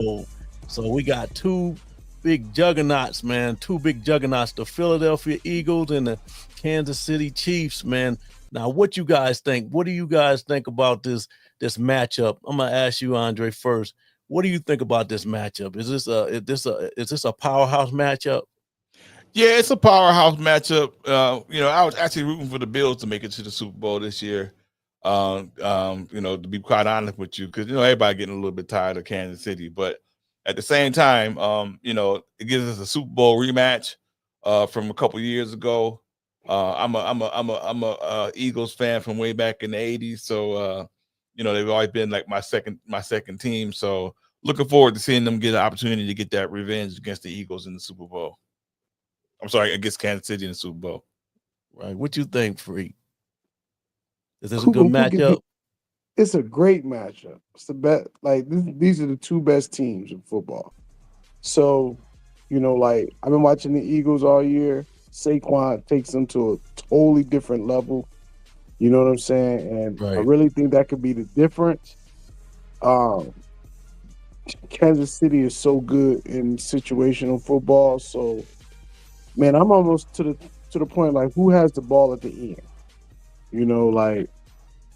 Bowl. So we got two big juggernauts, man. Two big juggernauts, the Philadelphia Eagles and the Kansas City Chiefs, man. Now, what you guys think? What do you guys think about this matchup? I'm gonna ask you, Andre, first. What do you think about this matchup? Is this a powerhouse matchup? Yeah, it's a powerhouse matchup. I was actually rooting for the Bills to make it to the Super Bowl this year. To be quite honest with you, because everybody getting a little bit tired of Kansas City, but at the same time, it gives us a Super Bowl rematch from a couple years ago. I'm a Eagles fan from way back in the '80s, so they've always been like my second team. So looking forward to seeing them get an opportunity to get that revenge against the Eagles in the Super Bowl. I'm sorry, against Kansas City in the Super Bowl. Right. What you think, Freak? Is this a good Who could matchup? be? It's a great matchup. It's the best. Like these are the two best teams in football. So, like I've been watching the Eagles all year. Saquon takes them to a totally different level. You know what I'm saying? And I Right. really think that could be the difference. Um, Kansas City is so good in situational football. So, man, I'm almost to the point like who has the ball at the end? Like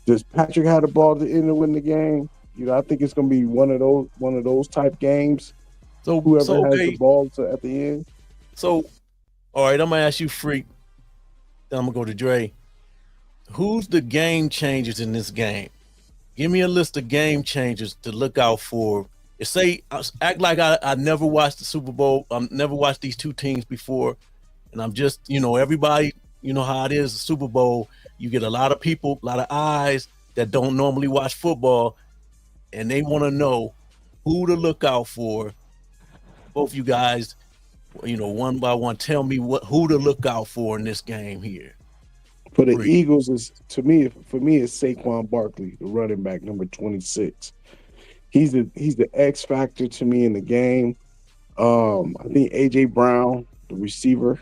does Patrick have the ball at the end to win the game? I think it's going to be one of those type games. So Whoever has the okay. ball at the end. So all right, I'm gonna ask you, Freak. Then I'm gonna go to Dre. Who's the game changers in this game? Give me a list of game changers to look out for. Say, act like I never watched the Super Bowl. Never watched these two teams before, and I'm just, everybody, how it is. The Super Bowl, you get a lot of people, a lot of eyes that don't normally watch football, and they want to know who to look out for. Both you guys, one by one, tell me who to look out for in this game here. For the Freak. Eagles, is for me, it's Saquon Barkley, the running back, number 26. He's the X factor to me in the game. I think AJ Brown, the receiver,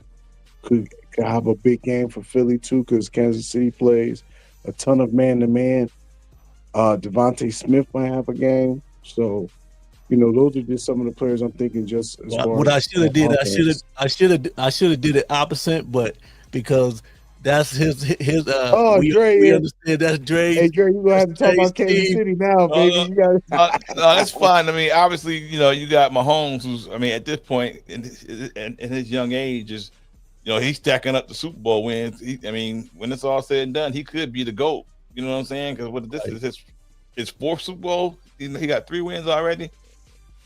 could have a big game for Philly too, because Kansas City plays a ton of man to man. Devontae Smith might have a game. So, those are just some of the players I'm thinking just as far What I as should have on did, offense. I should have did it opposite, but because that's his Oh, we Dre, understand that's hey Dre's Dre, you gonna have to talk Dre's about Kansas team. City now, baby. Uh, You got no, that's fine. I mean, obviously, you got Mahomes, who's, I mean, at this point in his young age, is, he's stacking up the Super Bowl wins. I mean, when it's all said and done, he could be the GOAT. You know what I'm saying? Because what this Right. is his fourth Super Bowl. He got 3 wins already.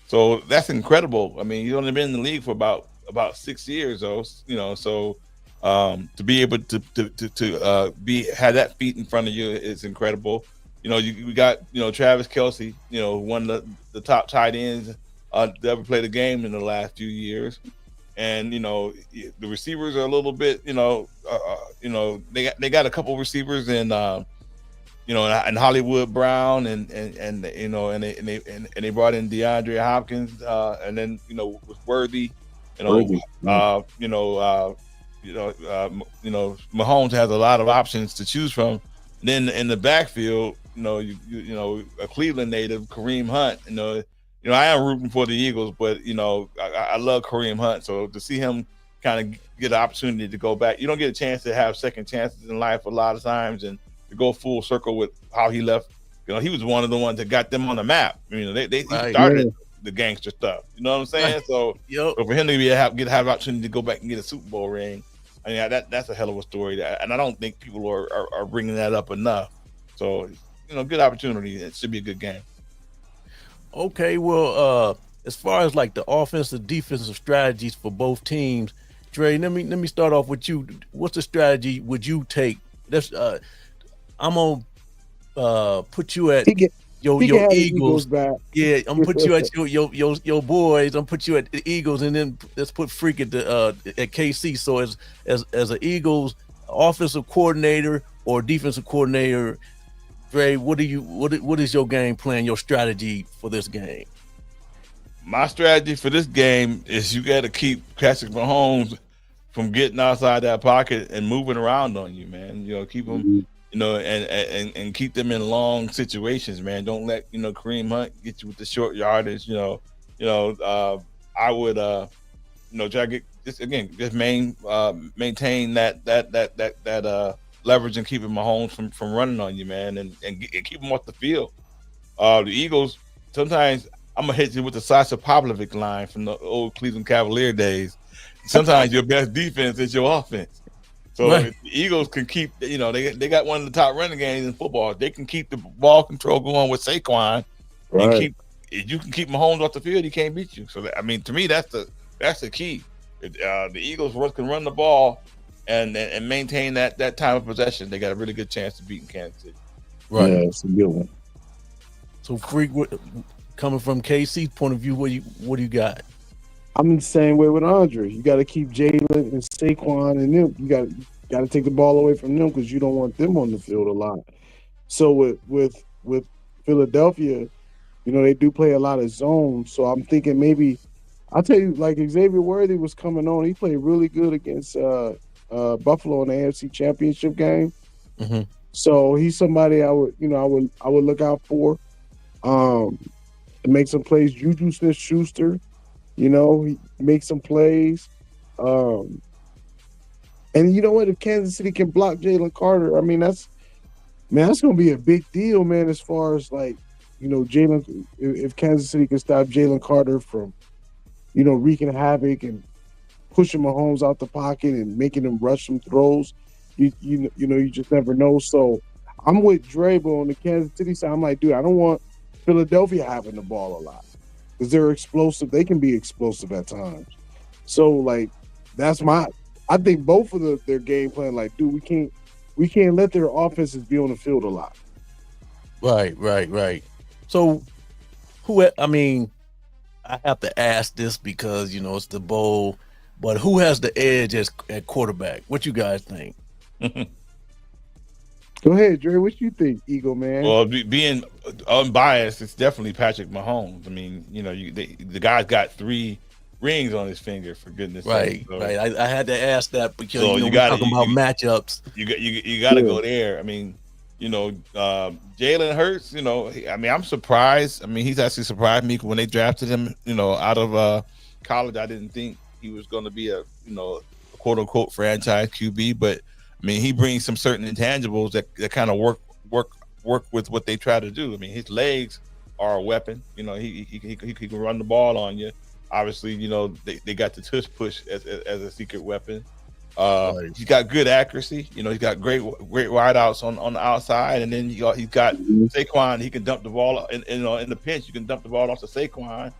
So that's incredible. I mean, he's only been in the league for about 6 years, though. So to be able to be have that feat in front of you is incredible. We got Travis Kelsey, one of the top tight ends to ever play the game in the last few years, and the receivers are a little bit, they got a couple receivers and Hollywood Brown and they brought in DeAndre Hopkins and then with Worthy, you know Worthy. Mahomes has a lot of options to choose from. And then in the backfield, a Cleveland native, Kareem Hunt. I am rooting for the Eagles, but I love Kareem Hunt. So to see him kind of get an opportunity to go back, you don't get a chance to have second chances in life a lot of times, and to go full circle with how he left. He was one of the ones that got them on the map. He Right. started Yeah. the gangster stuff. You know what I'm Right. saying? So, Yep. so for him to have an opportunity to go back and get a Super Bowl ring, I mean that's a hell of a story. And I don't think people are bringing that up enough. So, good opportunity. It should be a good game. Okay, well, as far as like the offensive defensive strategies for both teams, Dre, let me start off with you. What's the strategy would you take? That's I'm gonna put you at He can he can your have the Eagles Eagles. back. Yeah, I'm gonna put you at your boys. I'm gonna put you at the Eagles, and then let's put Freak at KC. So as an Eagles offensive coordinator or defensive coordinator, Dre, what is your game plan, your strategy for this game? My strategy for this game is you got to keep Patrick Mahomes from getting outside that pocket and moving around on you, man. Keep them, Mhm. and keep them in long situations, man. Don't let Kareem Hunt get you with the short yardage. I would try to get just maintain that leverage and keeping Mahomes from running on you, man, and keep him off the field. The Eagles, sometimes I'm gonna hit you with the Sasha Pavlovic line from the old Cleveland Cavalier days. Sometimes your best defense is your offense. So Right. if the Eagles can keep, they got one of the top running games in football. They can keep the ball control going with Saquon, and Right. if you can keep Mahomes off the field, he can't beat you. So to me, that's the key. The Eagles can run the ball and maintain that time of possession. They got a really good chance of beating Kansas City. Right. Yeah, it's a good one. So, Freak, coming from KC's point of view, what do you got? I'm the same way with Andre. You got to keep Jalen and Saquon and them. You got to take the ball away from them because you don't want them on the field a lot. So with Philadelphia, they do play a lot of zones. So I'm thinking maybe I'll tell you, like Xavier Worthy was coming on. He played really good against Buffalo in the AFC Championship game. Mm-hmm. So he's somebody I would look out for. To make some plays. Juju Smith-Schuster, he makes some plays. And you know what? If Kansas City can block Jalen Carter, I mean that's going to be a big deal, man. As far as Jalen, if Kansas City can stop Jalen Carter from wreaking havoc and pushing Mahomes out the pocket and making him rush some throws, you just never know. So I'm with Drable on the Kansas City side. I'm like, dude, I don't want Philadelphia having the ball a lot because they're explosive. They can be explosive at times. So I think both of their game plan. Like, dude, we can't let their offenses be on the field a lot. Right. So, I have to ask this because it's the bowl, but who has the edge at quarterback? What you guys think? Go ahead, Dre. What you think, Eagle man? Well, being unbiased, it's definitely Patrick Mahomes. I mean, the guy's got 3 rings on his finger, for goodness sake. So, right. I had to ask that because we're talking about matchups. You got to go there. I mean, Jalen Hurts. I'm surprised. I mean, he's actually surprised me when they drafted him. Out of college, I didn't think he was going to be a quote unquote franchise QB, but I mean, he brings some certain intangibles that kind of work with what they try to do. I mean, his legs are a weapon. He can run the ball on you. Obviously, they got the tush push as a secret weapon. He's got good accuracy. He's got great wideouts on the outside, and then he's got Saquon. He can dump the ball in the pinch. You can dump the ball off to Saquon,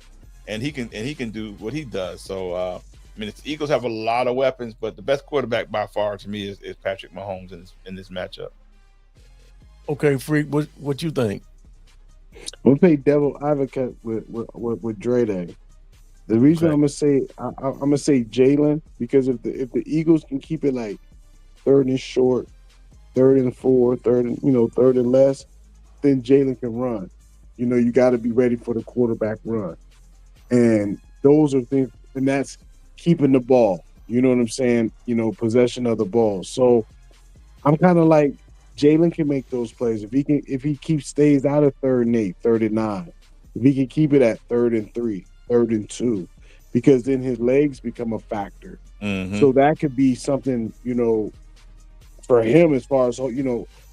and he can do what he does. So the Eagles have a lot of weapons, but the best quarterback by far to me is Patrick Mahomes in this matchup. Okay, Freak, what you think? We'll play devil advocate with Dre Day. The reason I'm gonna say Jalen because if the Eagles can keep it like 3rd and short, 3rd and 4, 3rd and less, then Jalen can run. You got to be ready for the quarterback run, and those are things, and that's keeping the ball. You know what I'm saying? Possession of the ball. So I'm kind of like Jalen can make those plays if he stays out of 3rd and 8, 3rd and 9, if he can keep it at 3rd and 3. 3rd and 2, because then his legs become a factor. Mm-hmm. So that could be something, for him as far as,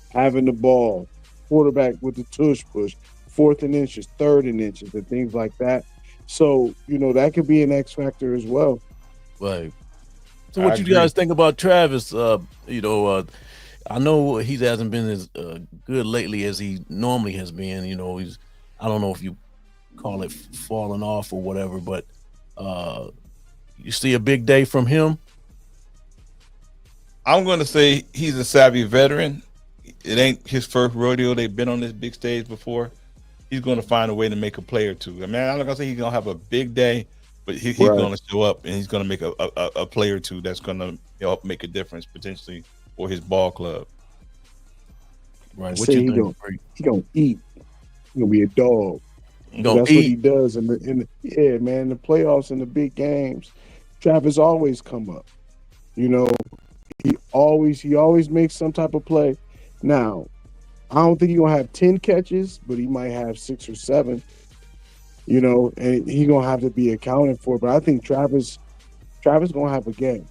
having the ball, quarterback with the tush push, 4th and inches, 3rd and inches, and things like that. So, that could be an X factor as well. Right. So what you guys think about Travis? I know he hasn't been as good lately as he normally has been. I don't know if you call it falling off or whatever, but you see a big day from him. I'm going to say he's a savvy veteran. It ain't his first rodeo. They've been on this big stage before. He's going to find a way to make a play or two. I mean, I'm not going to say he's going to have a big day, but he's going to show up and he's going to make a play or two that's going to help make a difference potentially for his ball club. Right. What you think? He going to eat. He's going to be a dog. That's what he does in the playoffs and the big games. Travis always come up. He always makes some type of play. Now, I don't think he's gonna have 10 catches, but he might have 6 or 7. you know, and he gonna have to be accounted for. But I think Travis gonna have a game.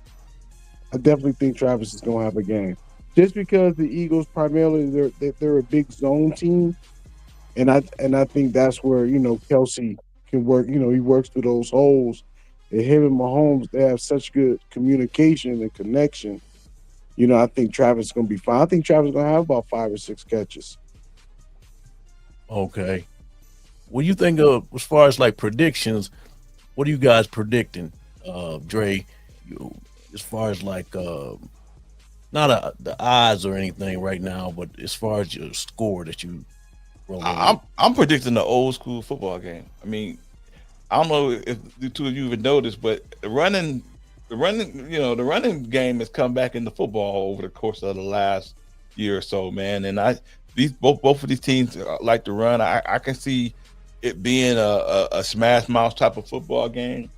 I definitely think Travis is gonna have a game. Just because the Eagles primarily they're a big zone team, and I think that's where Kelsey can work. He works through those holes. And him and Mahomes, they have such good communication and connection. I think Travis is gonna be fine. I think Travis is gonna have about 5 or 6 catches. Okay. What do you think of as far as like predictions? What are you guys predicting, Dre? You, as far as like not the odds or anything right now, but as far as your score that you rolling with. I'm predicting the old school football game. I mean, I don't know if the two of you even noticed, but the running game has come back into football over the course of the last year or so, man. And these both of these teams like to run. I can see it being a smash mouth type of football game.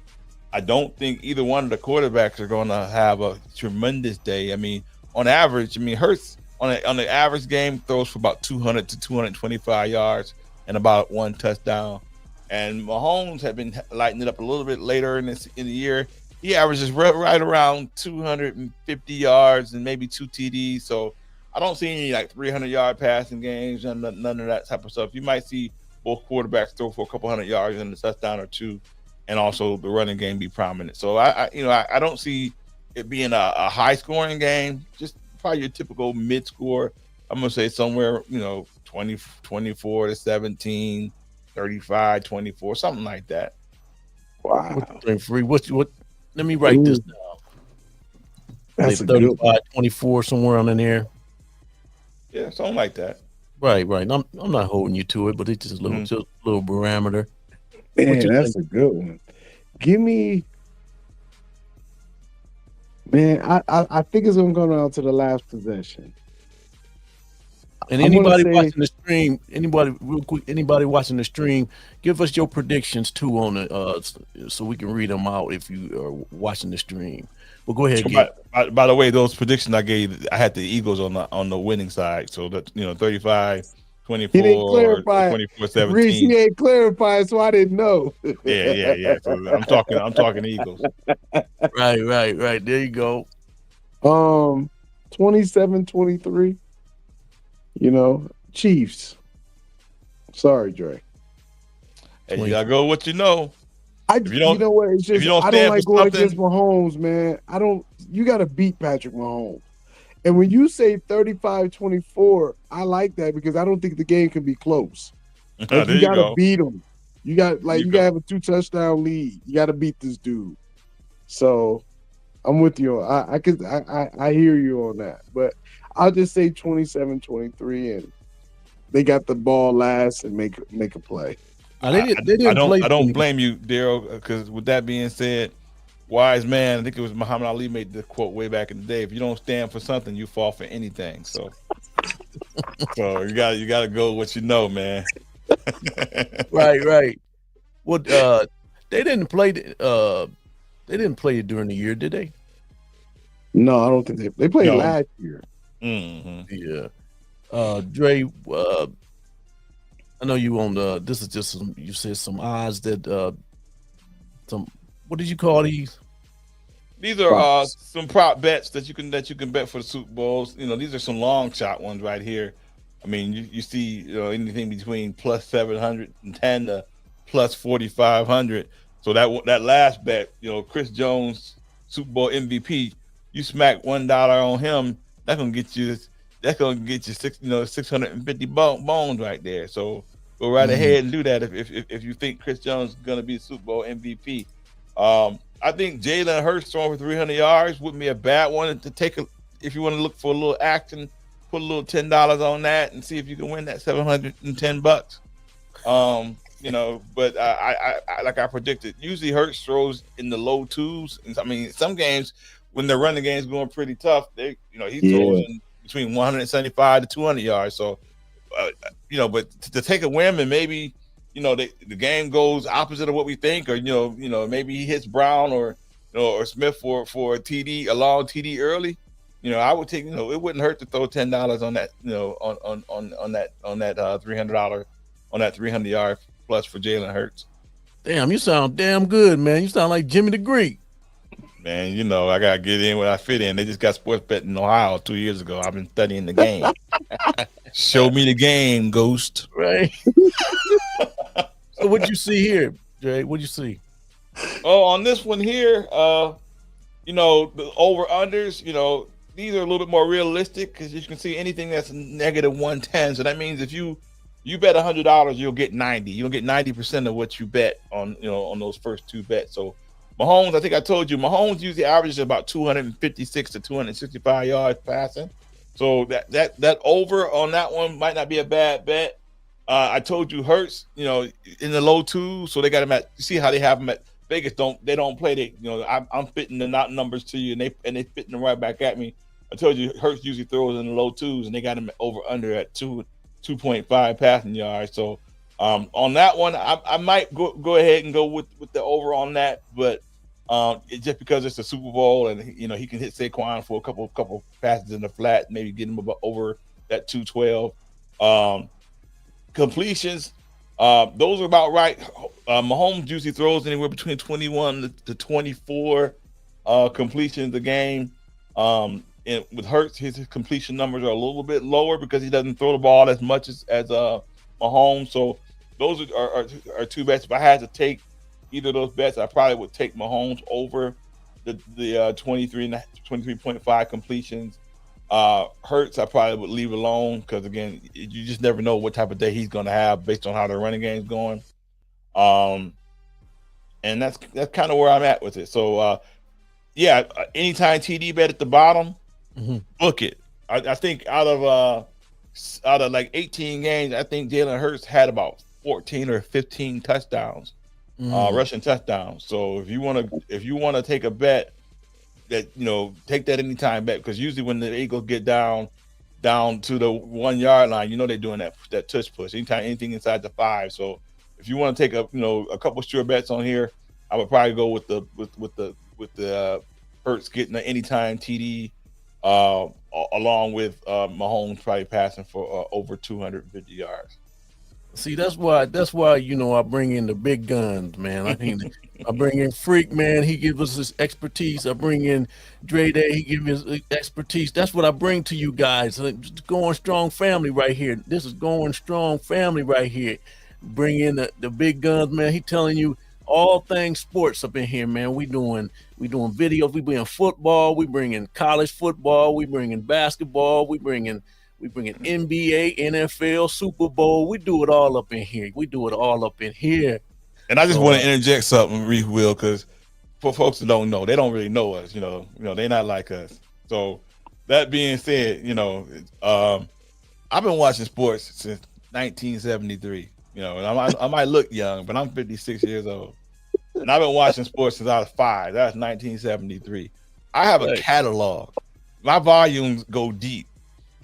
I don't think either one of the quarterbacks are going to have a tremendous day. I mean, on average, Hurts on the average game throws for about 200 to 225 yards and about one touchdown. And Mahomes have been lighting it up a little bit later in the year. He averages right around 250 yards and maybe 2 TDs. So I don't see any like 300-yard passing games and none of that type of stuff. You might see both quarterbacks throw for a couple hundred yards and a touchdown or two, and also the running game be prominent. So I don't see it being a high scoring game. Just probably your typical mid score. I'm gonna say somewhere 24 to 17, 35, 24, something like that. Wow, What you think, Free? What? Let me write this down. that's a Like good 35, one. 24, somewhere on in there. Yeah, something like that. Right. I'm not holding you to it, but it's just a little parameter. What Man, you that's think? a good one. Give me, man. I think it's gonna go down to the last possession. And I'm gonna anybody say watching the stream, real quick, anybody watching the stream, give us your predictions too on the so we can read them out if you are watching the stream. But go ahead, So get by the way, those predictions I gave, I had the Eagles on the winning side. So that 35, he didn't 24, clarify it. 24, Reese, he 17. ain't clarified, so I didn't know. Yeah. So I'm talking Eagles. right. There you go. um, 27-23. Chiefs. Sorry, Dre. And you gotta go what you know. If you You don't know what? It's if just you don't I don't stand for like going against something, Mahomes, man. I don't. You got to beat Patrick Mahomes. And when you say 35-24, I like that because I don't think the game can be close. Like there you you got to go. beat him. You got There you you got to go. have a 2 touchdown lead. You got to beat this dude. So I'm with you. I hear you on that. But I'll just say 27-23, and they got the ball last and make a play. Now they didn't play I don't 20. blame you, Daryl, because with that being said, wise man, I think it was Muhammad Ali made the quote way back in the day. If you don't stand for something, you fall for anything. So you gotta go with what you know, man. Right. What they didn't play they didn't play it during the year, did they? No, I don't think they played No. last year. Mm-hmm. Yeah. Dre, I know you on the this is just you said some odds that some what did you call these? These are Props. some prop bets that you can bet for the Super Bowls. These are some long shot ones right here. I mean, you see anything between plus 710 to plus 4,500. So that last bet, Chris Jones, Super Bowl MVP, you smack $1 on him, that's gonna get you 650 bones right there. So go right ahead and do that if you think Chris Jones is gonna be Super Bowl MVP. I think Jalen Hurts throwing for 300 yards wouldn't be a bad one to take if you want to look for a little action. Put a little $10 on that and see if you can win that $710. But I like I predicted, usually Hurts throws in the low twos. And I mean, some games when the running game's going pretty tough, he throws Yeah. in between 175 to 200 yards. So, but to take a whim and maybe the game goes opposite of what we think, or maybe he hits Brown or Smith for a TD, a long TD early. I would take. It wouldn't hurt to throw $10 on that. On that $300 on that 300 yard plus for Jalen Hurts. Damn, you sound damn good, man. You sound like Jimmy the Greek. Man, you know, I gotta get in where I fit in. They just got sports betting in Ohio 2 years ago. I've been studying the game. Show me the game, Ghost. Right. So what'd you see here, Jay? What'd you see? Oh, on this one here, you know, the over unders, you know, these are a little bit more realistic because you can see anything that's negative 110. So that means if you bet $100, you'll get 90. You'll get 90% of what you bet on, you know, on those first two bets. So Mahomes, I think I told you, Mahomes usually averages about 256 to 265 yards passing. So that over on that one might not be a bad bet. I told you Hurts, you know, in the low twos, so they got him at. You see how they have him at Vegas? They don't play the, you know, I'm fitting the not numbers to you, and they fitting them right back at me. I told you Hurts usually throws in the low twos, and they got him over under at 2.5 passing yards. So on that one, I might go ahead and go with the over on that, but just because it's the Super Bowl and you know he can hit Saquon for a couple passes in the flat, maybe get him about over that 212. Completions, those are about right. Mahomes usually throws anywhere between 21 to 24 completions a game. And with Hurts, his completion numbers are a little bit lower because he doesn't throw the ball as much as Mahomes. So those are two bets. If I had to take either of those bets, I probably would take Mahomes over the 23.5 completions. Hurts, I probably would leave alone because again, you just never know what type of day he's going to have based on how the running game's going. And that's kind of where I'm at with it. So yeah, anytime TD bet at the bottom, book it. I think out of like 18 games, I think Jalen Hurts had about 14 or 15 touchdowns, rushing touchdowns. So if you want to take a bet, that you know, take that anytime bet because usually when the Eagles get down to the 1 yard line, you know they're doing that touch push anything inside the 5. So if you want to take a couple sure bets on here, I would probably go with the Hurts getting the anytime TD along with Mahomes probably passing for over 250 yards. See, that's why you know I bring in the big guns, man. I bring in Freak, man. He gives us his expertise. I bring in Dre Day. He gives us expertise. That's what I bring to you guys. Going Strong family right here. This is Going Strong family right here. Bring in the big guns, man. He telling you all things sports up in here, man. We doing videos. We bring football. We bring in college football. We bring in basketball. We bring in NBA, NFL, Super Bowl. We do it all up in here. And I just want to interject something, Reef Will, because for folks that don't know, they don't really know us. You know, they're not like us. So that being said, you know, I've been watching sports since 1973. You know, and I might look young, but I'm 56 years old, and I've been watching sports since I was 5. That's 1973. I have a catalog. My volumes go deep.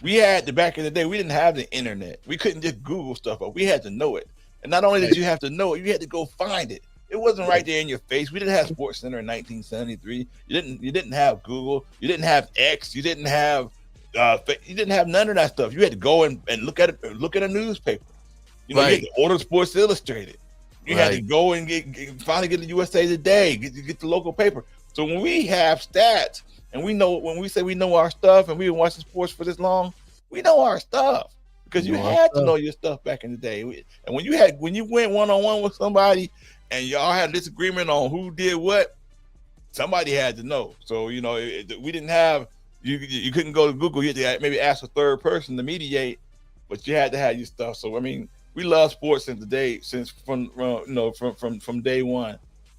We had back in the day, we didn't have the internet. We couldn't just Google stuff up. We had to know it. And not only did you have to know it, you had to go find it. It wasn't right there in your face. We didn't have Sports Center in 1973. You didn't have Google. You didn't have X. You didn't have none of that stuff. You had to go and look at a newspaper. You know, you had to order Sports Illustrated. You had to go and finally get the USA Today, get the local paper. So when we have stats and we know, when we say we know our stuff and we've been watching sports for this long, we know our stuff because you had to know your stuff back in the day. And when you went one-on-one with somebody and y'all had a disagreement on who did what, somebody had to know. So, you know, we didn't have, you couldn't go to Google. You had to maybe ask a third person to mediate, but you had to have your stuff. So, I mean, we love sports from day one.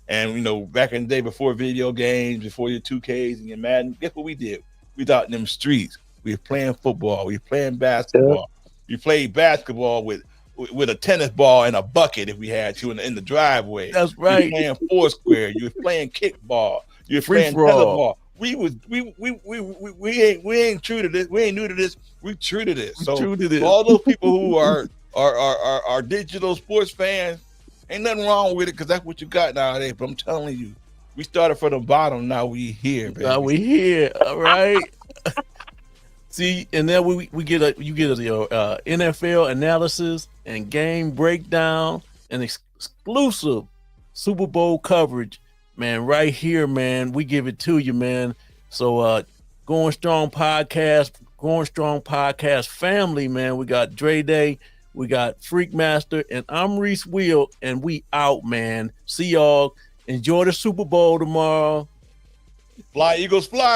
And, you know, back in the day before video games, before your 2Ks and your Madden, guess what we did? We thought in them streets. We were playing football. We were playing basketball. We played basketball with a tennis ball and a bucket if we had to in the driveway. That's right. You were playing foursquare. You were playing kickball. You were playing tetherball. We ain't true to this. We ain't new to this. We true to this. So all those people who are digital sports fans, ain't nothing wrong with it because that's what you got nowadays. But I'm telling you, we started from the bottom. Now we here, baby. Now we here. All right. See, and then you get a NFL analysis and game breakdown and exclusive Super Bowl coverage, man, right here, man. We give it to you, man. So Going Strong Podcast family, man. We got Dre Day, we got Freak Master, and I'm Reese Wheel, and we out, man. See y'all. Enjoy the Super Bowl tomorrow. Fly, Eagles, fly.